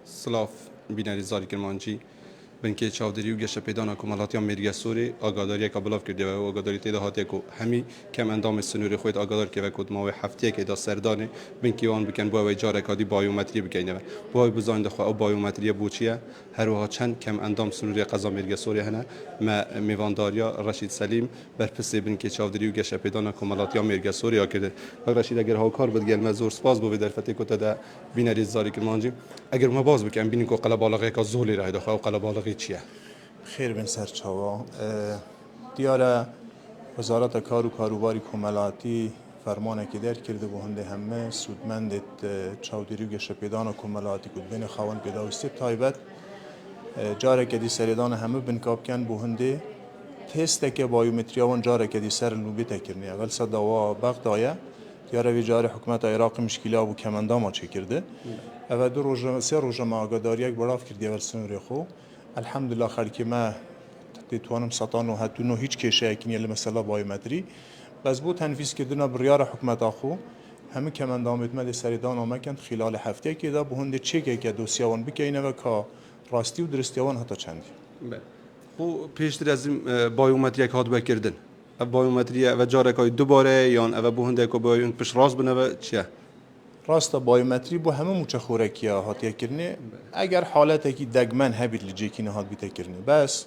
سلاف بینری زاری کرمانجی بنکه چاودری و گشت پیدا کمالاتیان میرگه سوری آگاداری که بلاف کرده و آگاداری تیدا هاتی کو همی کم اندام سنوری خود آگادار که وکود ما و هفته که دا سردانه بنکه آن بکن با وجاره کادی بایومتری بکنه با بزاین خو او بایومتری بوچیه هر وها چند کم اندام سنوری قضا میرگه سوری هنه ما میوانداریا رشید سلیم بر پس بنکه چاودری و گشت پیدا کمالاتیان میرگه سوری کرده رشید اگر ها کار بدگل مزور سپاس بو در فتی کوتا دا بینری زاری کرمانجی اگر ما باز بکن بینی کو قلب بالغه کا زولی راه دخو قلب بالغه چیه خیر بن سرچاوا دیاره وزارت کار و کاروباری کمالاتی فرمانه که در کرده به هنده همه سودمندت چاودری و گشت پیدان کمالاتی کد بین خوان پیدا و سیب تایبت جاره که دی سریدان همه بنکاب کن به هنده تست که بایومتریاوان جاره که دی سر لوبی تکرنی اول صداوا بغدایا دیاره وی جاره حکومت عراق مشکلی و کمانداما چه کرده اول دو روز سه روز ما آگاداری یک بلاف کردی اول سنوری خو الحمدلله خالکی ما تتوانم سطان و هتونو هیچ کشه اکنی مثلا بایومتری بس بود تنفیذ کردن بریار حکومت آخو همه کمان دامت مد سریدان آمکند خلال هفته که دا به هند چه که دوسیاوان بکنه و که راستی و درستیاوان حتی چندی. خو پیشتر از بایومتری که هات بکردن بایومتری و جاره که دوباره یا اول به هند که بایون پش راست بنوه چیه؟ راست بایومتری با همه موچه خورکی هاتی کرنه اگر حالتی که دگمن هبید لجیکینه هات بیت کرنه بس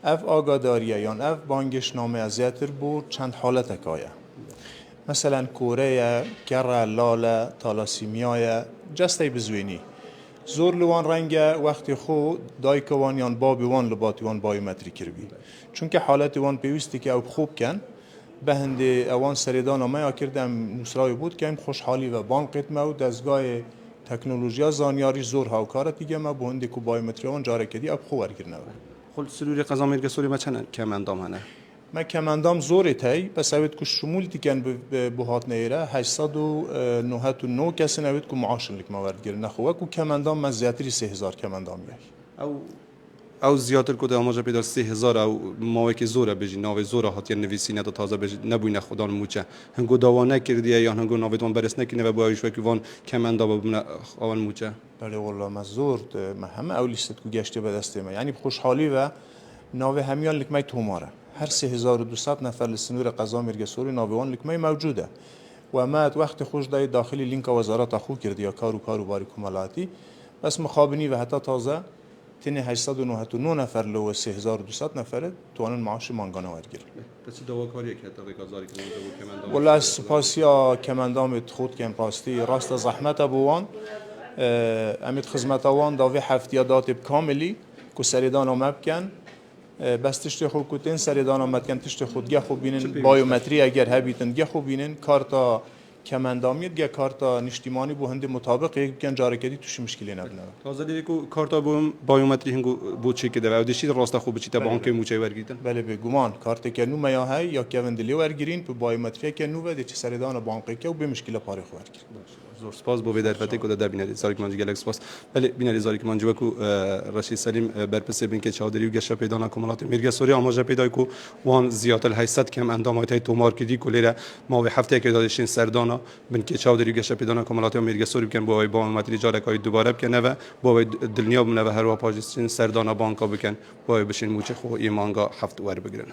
اف آگاداریه یا اف بانگش نامه ازیاتر بود چند حالت کایا مثلا کوره کره لاله تالاسیمیای جسته بزوینی زور لوان رنگ وقتی خو دایکوان یا بابی وان لباتیوان بایومتری کربی چون که حالت وان پیوستی که او خوب کن به هنده اوان سریدان و ما کردم نصرای بود که این خوشحالی و بان قدمه و دستگاه تکنولوژیا زانیاری زور هاوکارت دیگه ما به هنده که بایومتری وان جاره کردی اب خوب ورگرنه خل سلوری قضا میرگه سوری ما چند کم اندام هنه ما کماندام زوری تای بس اوید که شمول دیگن به بهات نیره 899 کسی نوید که معاشن لک ما وردگیرن نخواه که کماندام من زیادری 3000 کماندام یای او زیاتر کده آماجه پیدا 3000 او ماوی که زوره بجی ناوی زوره هاتی نویسی ندا تازه بجی نبوینه خدا موچه هنگو داوا نکردیه یا هنگو ناویتون برس نکنه و باید که وان کماندا ببینه خوان موچه بله والله ما زورد ما همه اولیست که گشته به دست ما یعنی خوشحالی و ناوی همیان لک مای توماره هر 3200 نفر لسنور قضا میرگه سوری ناویوان لک مای موجوده و ما وقت خوش دای داخلی لینک وزارت اخو کرد یا کاروباری کمالاتی بس مخابنی و حتی تازه تنه 899 نفر لو 3200 نفر توانن معاش مانگانه ورگیر بس دوا کاری که تا گزاری کنه کماندام والله سپاسیا کماندام خود کم راستی راست زحمت ابوان امید خدمت اوان داوی هفتیادات کاملی کو سریدان مبکن بس تشت خود کتن سریدان مبکن تشت خود گه خوب بینن بایومتری اگر هبیتن گه خوب بینن کارتا کماندامیت گه کارتا نشتیمانی بو هند مطابق یک کن جاره کدی توش مشکلی نبنه تازه دیگه کو کارتا بو بایومتری هنگو بو چی کده و دیشی راست خوب چی تا بانک موچه ورگیدن بله به گمان کارت که نو میا های یا که وندلی ورگیرین په بایومتری که نو و د چ سریدان بانک که و به مشکل پاره خو ورگیر زور سپاس بو در فته کو در بینری زاری کمانجی گلکس سپاس بله بینری زاری کمانجی کو رشید سلیم برپس بین که چادری و گشت پیدا نکمالات میرگه سوری آماجه پیدا کو وان زیات ال 800 کم اندامات های تومار کدی کلیره ما به هفته که دادشین سردانا بین که چادری و گشت پیدا نکمالات میرگه سوری کن با بایومتری جاره کای دوباره بکنه و با دنیا بنه و هر وا پاجستین سردانا بانکا بکن با بشین موچه خو ایمانگا هفت ور بگیرن